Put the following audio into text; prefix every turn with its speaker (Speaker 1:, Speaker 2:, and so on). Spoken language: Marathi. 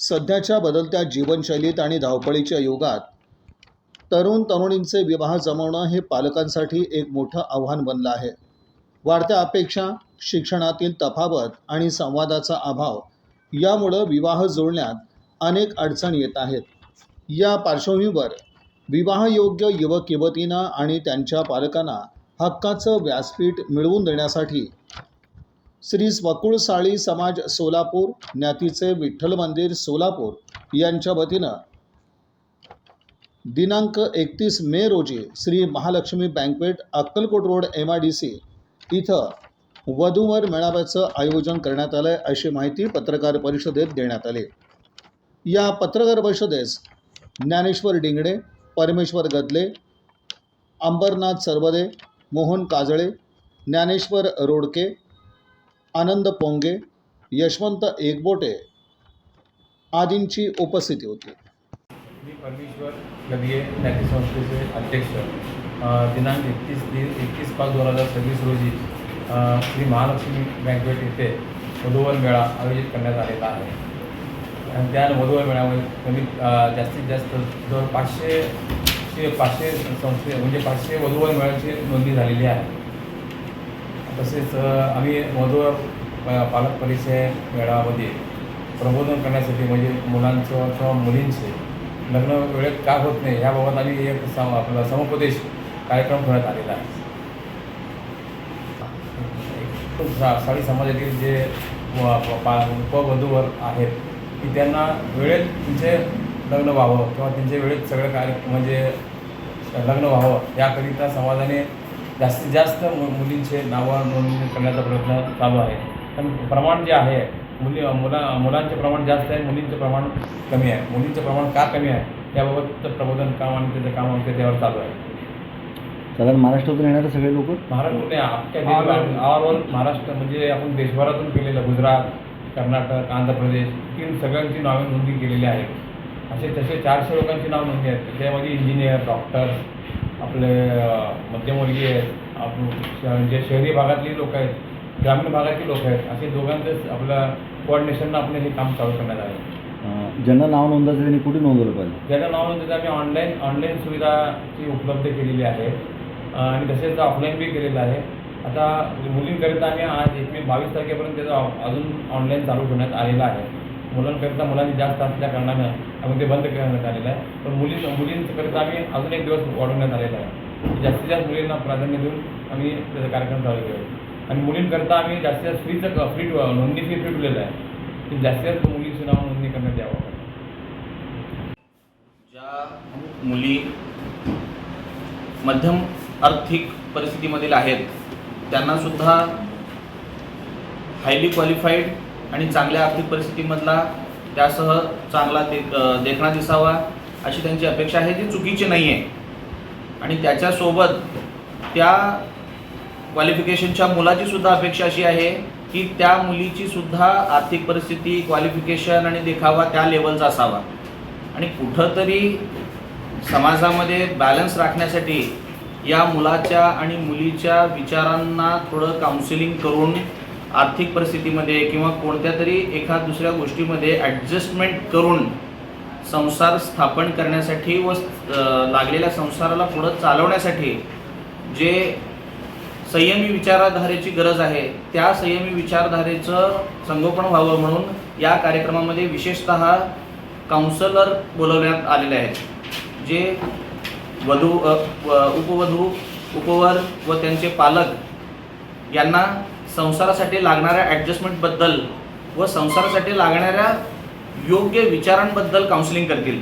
Speaker 1: सध्याच्या बदलत्या जीवनशैलीत आणि धावपळीच्या युगात तरुण तरुणींचे विवाह जमवणं हे पालकांसाठी एक मोठं आव्हान बनलं आहे. वाढत्या अपेक्षा, शिक्षणातील तफावत आणि संवादाचा अभाव यामुळं विवाह जुळण्यात अनेक अडचणी येत आहेत. या पार्श्वभूमीवर विवाहयोग्य युवक युवतींना आणि त्यांच्या पालकांना हक्काचं व्यासपीठ मिळवून देण्यासाठी श्री स्वकुळ साळी समाज सोलापूर, ज्ञातीचे विठ्ठल मंदिर सोलापूर यांच्या वतीनं दिनांक 31 मे रोजी Shri Mahalakshmi banquet Akkalkot road MIDC इथं वधूवर मेळाव्याचं आयोजन करण्यात आलं आहे, अशी माहिती पत्रकार परिषदेत देण्यात आली. या पत्रकार परिषदेस ज्ञानेश्वर डिंगडे, परमेश्वर गदले, अंबरनाथ सरवदे, मोहन काजळे, ज्ञानेश्वर रोडके, आनंद पोंगे, यशवंत एकबोटे आदींची उपस्थिती होती.
Speaker 2: मी परमेश्वर गदगे ज्ञाती संस्थेचे अध्यक्ष. दिनांक 31/5/2026 रोजी श्री महालक्ष्मी बँक्वेट येथे वधूवर मेळा आयोजित करण्यात आलेला आहे. आणि त्या वधूवर मेळाव्यामध्ये जास्तीत जास्त जवळ 500 संस्थे म्हणजे 500 वधूवर मेळाव्याची नोंदणी झालेली आहे. तसेच आम्ही वधूवर पालक परिचय मेळाव्यामध्ये प्रबोधन करण्यासाठी म्हणजे मुलांचं किंवा मुलींचे लग्न वेळेत का होत नाही याबाबत आम्ही एक आपला समुपदेश कार्यक्रम ठेवण्यात आलेला आहे. साळी समाजातील जे उपवधूवर आहेत की त्यांना वेळेत त्यांचे लग्न व्हावं किंवा त्यांचे वेळेत सगळं कार्य म्हणजे लग्न व्हावं याकरिता समाजाने जास्तीत जास्त मुलींचे नावं नोंदणी करण्याचा प्रयत्न चालू आहे. पण प्रमाण जे आहे मुलांचे प्रमाण जास्त आहे, मुलींचे प्रमाण कमी आहे. मुलींचं प्रमाण का कमी आहे याबाबत प्रबोधन काम आणि त्याचं काम आमच्या त्यावर चालू आहे.
Speaker 3: साधारण महाराष्ट्रातून येणारे सगळे लोक
Speaker 2: महाराष्ट्रातून अख्ख्या ऑल ओव्हर महाराष्ट्र म्हणजे आपण देशभरातून केलेलं गुजरात, कर्नाटक, आंध्र प्रदेश तीन सगळ्यांची नावे नोंदणी केलेली आहेत. असे तसे 400 लोकांची नाव नोंदणी आहेत. त्यामध्ये इंजिनियर, डॉक्टर्स, आपले मध्यमवर्गीय आहेत, आपण जे शहरी भागातली लोक आहेत, ग्रामीण भागातली लोक आहेत, असे दोघांचंच आपलं कोऑर्डिनेशननं आपलं हे काम चालू करण्यात आहे.
Speaker 3: ज्यांना नाव नोंदायचं त्यांनी कुठे नोंदवलं पाहिजे?
Speaker 2: ज्यांना नाव नोंदायचं आम्ही ऑनलाईन सुविधाची उपलब्ध केलेली आहे आणि तसेच ऑफलाईन बी केलेलं आहे. आता मुलींकरिता आम्ही आज 22 तारखेपर्यंत त्याचं अजून ऑनलाईन चालू करण्यात आलेलं आहे. मुलांकरिता मुलांनी जास्त असल्या कारणानं आम्ही ते बंद करण्यात आलेलं आहे. पण मुलींकरिता आम्ही अजून एक दिवस वाढवण्यात आलेला आहे. जास्तीत जास्त मुलींना प्राधान्य देऊन आम्ही त्याचा कार्यक्रम चालू केला आहे. आणि मुलींकरिता आम्ही जास्तीत जास्त फ्री नोंदणी फी ठेवलेलं आहे की जास्तीत जास्त मुलींची नाव नोंदणी करण्यात यावं.
Speaker 4: ज्या मुली मध्यम आर्थिक परिस्थितीमधील आहेत त्यांनासुद्धा हायली क्वालिफाईड आणि चांगल्या आर्थिक परिस्थितीमधला त्यासह चांगला देखणा दिसावा अशी त्यांची अपेक्षा आहे, जी चुकीची नाही आहे. आणि त्याच्यासोबत त्या क्वालिफिकेशनच्या मुलाचीसुद्धा अपेक्षा अशी आहे की त्या मुलीचीसुद्धा आर्थिक परिस्थिती, क्वालिफिकेशन आणि देखावा त्या लेवलचा असावा. आणि कुठंतरी समाजामध्ये बॅलन्स राखण्यासाठी या मुलाच्या आणि मुलीच्या विचारांना थोडं काउन्सिलिंग करून आर्थिक परिस्थितीमध्ये किंवा कोणत्या तरी एखाद दुसऱ्या गोष्टीमध्ये ॲडजस्टमेंट करून संसार स्थापन करण्यासाठी व लागलेल्या संसाराला पुढं चालवण्यासाठी जे संयमी विचारधारेची गरज आहे त्या संयमी विचारधारेचं संगोपन व्हावं म्हणून या कार्यक्रमामध्ये विशेषतः काउन्सलर बोलवण्यात आलेले आहेत, जे उपवधू, उपवर व त्यांचे पालक यांना संसारासाठी लागणाऱ्या ॲडजस्टमेंटबद्दल व संसारासाठी लागणाऱ्या योग्य विचारांबद्दल काउन्सिलिंग करतील.